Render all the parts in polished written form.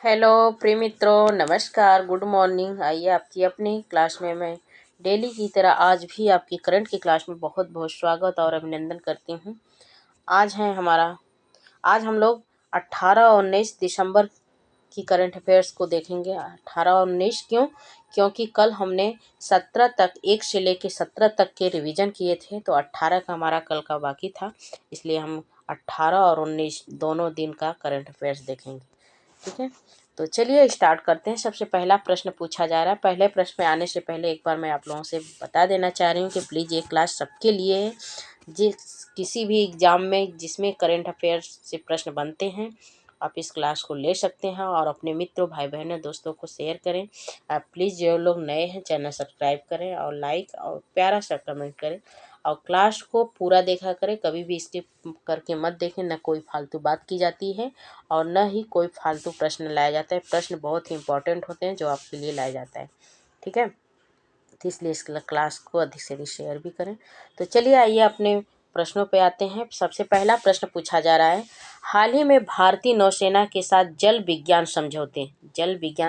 Hello प्रिय मित्रों, नमस्कार, गुड मॉर्निंग। आइए आपकी अपनी क्लास में मैं डेली की तरह आज भी आपकी करंट की क्लास में बहुत बहुत स्वागत और अभिनंदन करती हूँ। आज हम लोग 18 और 19 दिसंबर की करंट अफेयर्स को देखेंगे। 18 और 19 क्यों? क्योंकि कल हमने 17 तक 1 से लेके 17 तक के रिवीजन किए थे, तो 18 का हमारा कल का बाकी था, इसलिए हम 18 और 19 दोनों दिन का करंट अफेयर्स देखेंगे। ठीक है, तो चलिए स्टार्ट करते हैं। सबसे पहला प्रश्न पूछा जा रहा है। पहले प्रश्न में आने से पहले एक बार मैं आप लोगों से बता देना चाह रही हूँ कि प्लीज़ ये क्लास सबके लिए है। जिस किसी भी एग्ज़ाम में जिसमें करंट अफेयर्स से प्रश्न बनते हैं, आप इस क्लास को ले सकते हैं और अपने मित्रों, भाई बहनों, दोस्तों को शेयर करें। आप प्लीज़ जो लोग नए हैं चैनल सब्सक्राइब करें और लाइक और प्यारा सा कमेंट करें और क्लास को पूरा देखा करें। कभी भी स्किप करके मत देखें, न कोई फालतू बात की जाती है और न ही कोई फालतू प्रश्न लाया जाता है। प्रश्न बहुत ही इंपॉर्टेंट होते हैं जो आपके लिए लाया जाता है। ठीक है, तो इसलिए इस क्लास को अधिक से अधिक शेयर भी करें। तो चलिए आइए अपने प्रश्नों पे आते हैं। सबसे पहला प्रश्न पूछा जा रहा है, हाल ही में भारतीय नौसेना के साथ जल विज्ञान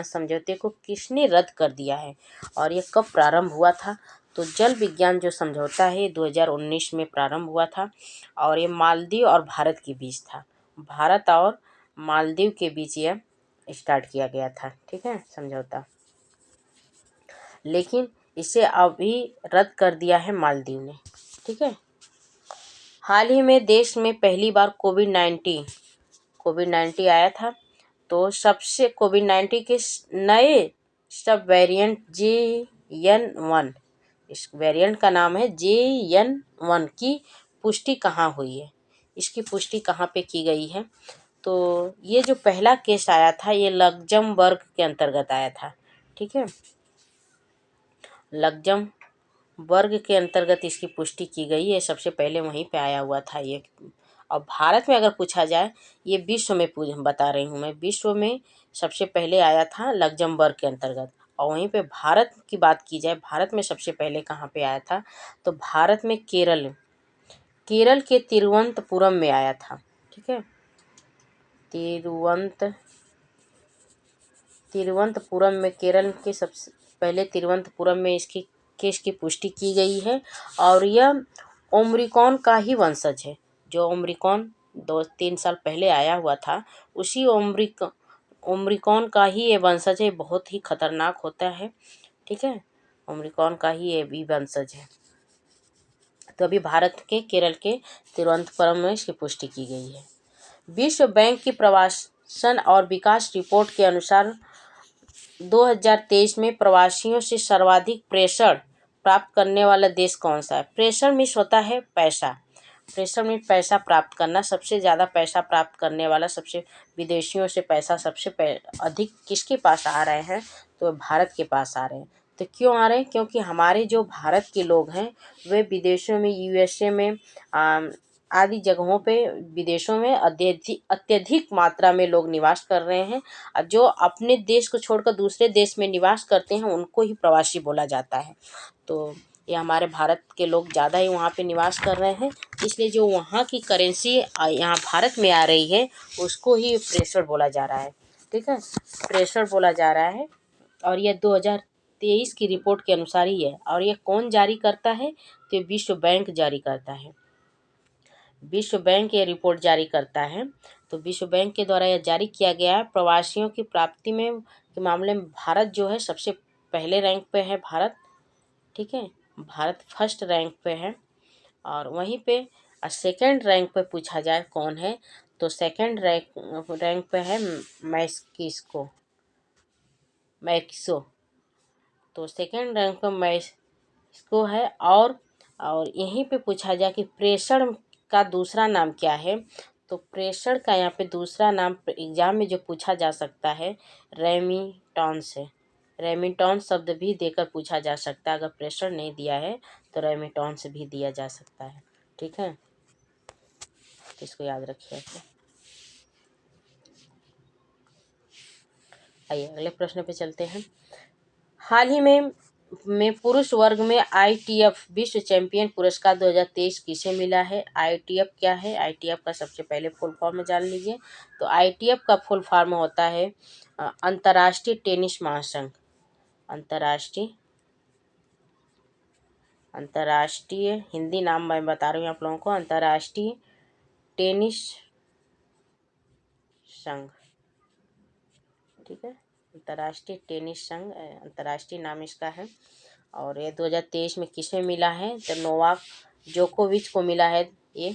समझौते को किसने रद्द कर दिया है और ये कब प्रारंभ हुआ था? तो जल विज्ञान जो समझौता है 2019 में प्रारंभ हुआ था और ये मालदीव और भारत के बीच था। भारत और मालदीव के बीच यह स्टार्ट किया गया था। ठीक है, समझौता, लेकिन इसे अभी रद्द कर दिया है मालदीव ने। ठीक है, हाल ही में देश में पहली बार कोविड 19 आया था, तो सबसे कोविड 19 के नए सब वेरिएंट JN1, इस वेरिएंट का नाम है JN1 की पुष्टि कहाँ हुई है? इसकी पुष्टि कहाँ पे की गई है? तो ये जो पहला केस आया था ये लग्जमबर्ग के अंतर्गत आया था। ठीक है, लग्जमबर्ग के अंतर्गत इसकी पुष्टि की गई है। सबसे पहले वहीं पे आया हुआ था ये। और भारत में अगर पूछा जाए, ये विश्व में बता रही हूँ मैं, विश्व में सबसे पहले आया था लग्जमबर्ग के अंतर्गत। और वहीं पे भारत की बात की जाए, भारत में सबसे पहले कहाँ पे आया था? तो भारत में केरल के तिरुवनंतपुरम में आया था। ठीक है, तिरुवनंतपुरम में, केरल के सबसे पहले तिरुवनंतपुरम में इसकी केस की पुष्टि की गई है। और यह ओम्रिकॉन का ही वंशज है। जो ओम्रिकॉन 2-3 साल पहले आया हुआ था, उसी ओम्रिकॉन का ही ये वंशज है। बहुत ही खतरनाक होता है। ठीक है, ओम्रिकॉन का ही ये भी वंशज है। तो अभी भारत के केरल के तिरुवनंतपुरम में इसकी पुष्टि की गई है। विश्व बैंक की प्रवासन और विकास रिपोर्ट के अनुसार 2023 में प्रवासियों से सर्वाधिक प्रेषण प्राप्त करने वाला देश कौन सा है? प्रेषण मीन्स होता है पैसा। प्रेषण मीन्स पैसा प्राप्त करना। सबसे ज़्यादा पैसा प्राप्त करने वाला, सबसे विदेशियों से पैसा सबसे अधिक किसके पास आ रहे हैं? तो भारत के पास आ रहे हैं। तो क्यों आ रहे हैं? क्योंकि हमारे जो भारत के लोग हैं वे विदेशों में, USA में आदि जगहों पे, विदेशों में अत्यधिक मात्रा में लोग निवास कर रहे हैं। जो अपने देश को छोड़कर दूसरे देश में निवास करते हैं उनको ही प्रवासी बोला जाता है। तो ये हमारे भारत के लोग ज़्यादा ही वहाँ पे निवास कर रहे हैं, इसलिए जो वहाँ की करेंसी यहाँ भारत में आ रही है उसको ही प्रेषण बोला जा रहा है। ठीक है, प्रेषण बोला जा रहा है। और यह 2023 की रिपोर्ट के अनुसार ही है। और ये कौन जारी करता है? तो ये विश्व बैंक जारी करता है। विश्व बैंक ये रिपोर्ट जारी करता है। तो विश्व बैंक के द्वारा यह जारी किया गया है। प्रवासियों की प्राप्ति में के मामले में भारत जो है सबसे पहले रैंक पे है भारत। ठीक है, भारत फर्स्ट रैंक पे है। और वहीं पे सेकंड रैंक पे पूछा जाए कौन है, तो सेकंड रैंक पे है मैक्सिको। तो सेकंड रैंक पे मैक्सिको है। और यहीं पे पूछा जाए कि प्रेषण का दूसरा नाम क्या है, तो प्रेषण का यहाँ पे दूसरा नाम एग्जाम में जो पूछा जा सकता है रेमिटांस है। रेमिटांस शब्द भी देकर पूछा जा सकता है। अगर प्रेषण नहीं दिया है तो रेमिटांस भी दिया जा सकता है। ठीक है, तो इसको याद रखिए। आइए अगले प्रश्न पे चलते हैं। हाल ही में में पुरुष वर्ग में ITF विश्व चैंपियन पुरस्कार 2023 किसे मिला है? ITF क्या है? ITF का सबसे पहले फुल फॉर्म जान लीजिए। तो ITF का फुल फॉर्म होता है अंतर्राष्ट्रीय टेनिस महासंघ। अंतर्राष्ट्रीय हिंदी नाम मैं बता रही हूँ आप लोगों को, अंतर्राष्ट्रीय टेनिस संघ। ठीक है, अंतर्राष्ट्रीय टेनिस संघ अंतर्राष्ट्रीय नाम इसका है। और ये 2023 में किसे मिला है? तो नोवाक जोकोविच को मिला है। ये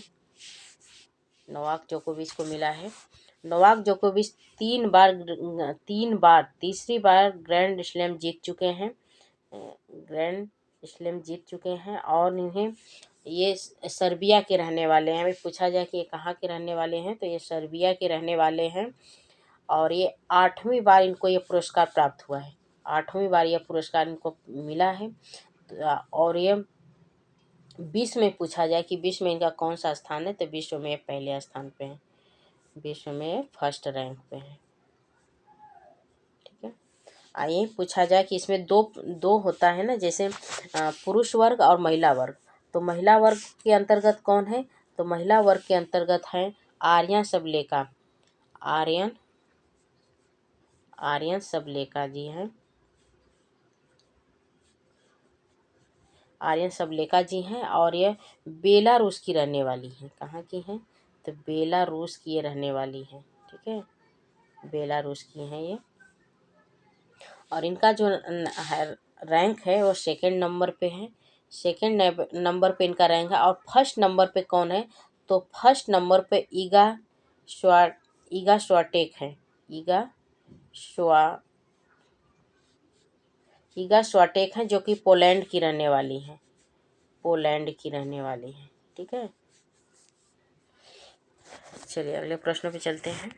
नोवाक जोकोविच को मिला है। नोवाक जोकोविच तीन बार तीसरी बार ग्रैंड स्लैम जीत चुके हैं। और इन्हें ये सर्बिया के रहने वाले हैं। अभी पूछा जाए कि ये कहाँ के रहने वाले हैं, तो ये सर्बिया के रहने वाले हैं। और ये 8वीं बार इनको ये पुरस्कार प्राप्त हुआ है। 8वीं बार यह पुरस्कार इनको मिला है। और ये विश्व में पूछा जाए कि विश्व में इनका कौन सा स्थान है, तो विश्व में पहले स्थान पे है, विश्व में फर्स्ट रैंक पे है। ठीक है, आइए पूछा जाए कि इसमें दो होता है ना, जैसे पुरुष वर्ग और महिला वर्ग। तो महिला वर्ग के अंतर्गत कौन है? तो महिला वर्ग के अंतर्गत है आर्यन सबलेका। आर्यन सबलेका जी हैं। आर्यन सबलेका जी हैं और ये बेलारूस की रहने वाली हैं। कहाँ की हैं? तो बेलारूस की ये रहने वाली हैं। ठीक है, बेलारूस की हैं ये। और इनका जो रैंक है वो सेकंड नंबर पे है। सेकंड नंबर पे इनका रैंक है। और फर्स्ट नंबर पे कौन है? तो फर्स्ट नंबर पे ईगा स्वाटेक है। ईगा स्वाटेक है, जो कि पोलैंड की रहने वाली हैं। ठीक है, चलिए अगले प्रश्न पे चलते हैं।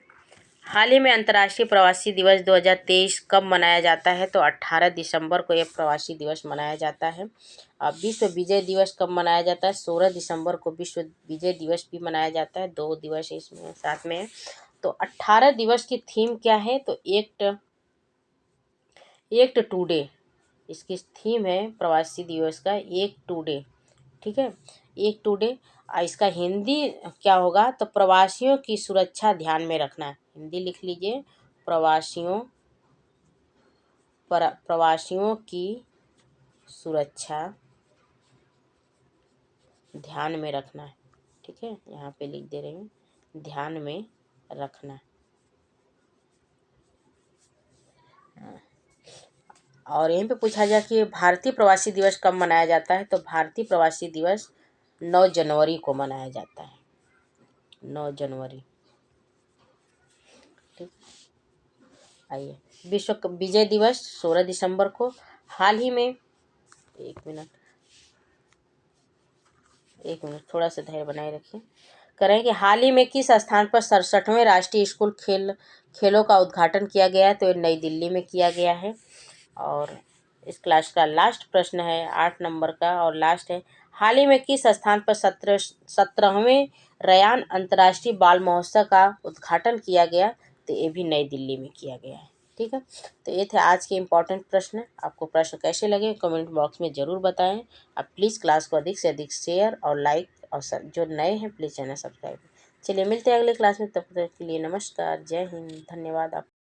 हाल ही में अंतर्राष्ट्रीय प्रवासी दिवस 2023 कब मनाया जाता है? तो 18 दिसंबर को यह प्रवासी दिवस मनाया जाता है। अब विश्व विजय दिवस कब मनाया जाता है? 16 दिसंबर को विश्व विजय दिवस भी मनाया जाता है। 2 दिवस इसमें साथ में है। तो 18 दिवस की थीम क्या है? तो एक्ट टुडे इसकी थीम है प्रवासी दिवस का, एक टुडे। ठीक है, एक टुडे। इसका हिंदी क्या होगा? तो प्रवासियों की सुरक्षा ध्यान में रखना। हिंदी लिख लीजिए, प्रवासियों की सुरक्षा ध्यान में रखना है। ठीक है, यहाँ पे लिख दे रही हूँ, ध्यान में रखना। और यहीं पे पूछा जाए कि भारतीय प्रवासी दिवस कब मनाया जाता है? तो भारतीय प्रवासी दिवस 9 जनवरी को मनाया जाता है। 9 जनवरी। ठीक, आइए विश्व विजय दिवस 16 दिसंबर को। हाल ही में एक मिनट थोड़ा सा धैर्य बनाए रखिए। करें कि हाल ही में किस स्थान पर 67वें राष्ट्रीय स्कूल खेलों का उद्घाटन किया गया है? तो ये नई दिल्ली में किया गया है। और इस क्लास का लास्ट प्रश्न है 8 नंबर का और लास्ट है, हाल ही में किस स्थान पर 17वें रयान अंतर्राष्ट्रीय बाल महोत्सव का उद्घाटन किया गया? तो ये भी नई दिल्ली में किया गया है। ठीक है, तो ये थे आज के इम्पोर्टेंट प्रश्न। आपको प्रश्न कैसे लगे कमेंट बॉक्स में ज़रूर बताएं। आप प्लीज़ क्लास को अधिक से अधिक शेयर और लाइक, और जो नए हैं प्लीज़ चैनल सब्सक्राइब। चलिए मिलते हैं अगले क्लास में, तब तक के लिए नमस्कार, जय हिंद, धन्यवाद। आप